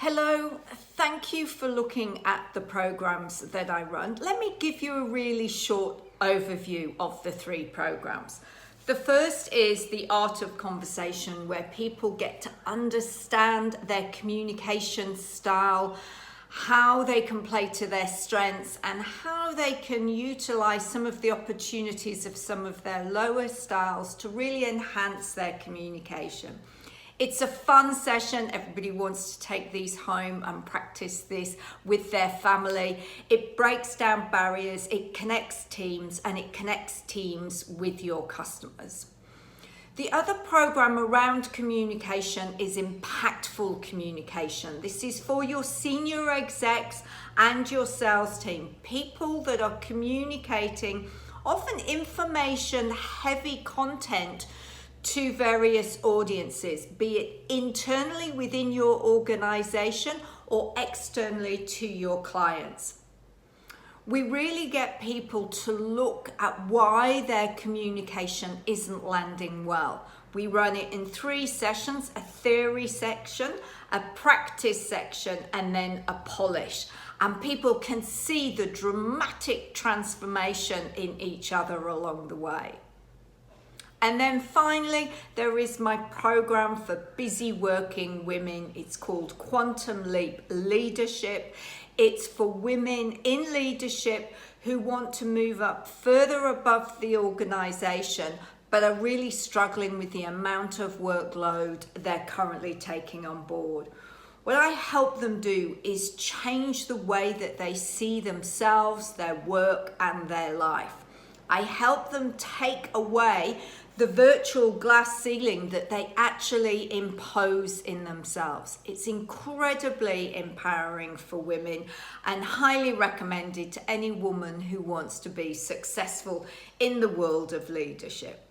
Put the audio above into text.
Hello, thank you for looking at the programs that I run. Let me give you a really short overview of the three programs. The first is the art of conversation, where people get to understand their communication style, how they can play to their strengths, and how they can utilize some of the opportunities of some of their lower styles to really enhance their communication. It's a fun session. Everybody wants to take these home and practice this with their family. It breaks down barriers, it connects teams, and it connects teams with your customers. The other program around communication is impactful communication. This is for your senior execs and your sales team, people that are communicating often information heavy content to various audiences, be it internally within your organization or externally to your clients. We really get people to look at why their communication isn't landing well. We run it in 3 sessions: a theory section, a practice section, and then a polish. And people can see the dramatic transformation in each other along the way. And then finally, there is my program for busy working women. It's called Quantum Leap Leadership. It's for women in leadership who want to move up further above the organization, but are really struggling with the amount of workload they're currently taking on board. What I help them do is change the way that they see themselves, their work, and their life. I help them take away the virtual glass ceiling that they actually impose in themselves. It's incredibly empowering for women and highly recommended to any woman who wants to be successful in the world of leadership.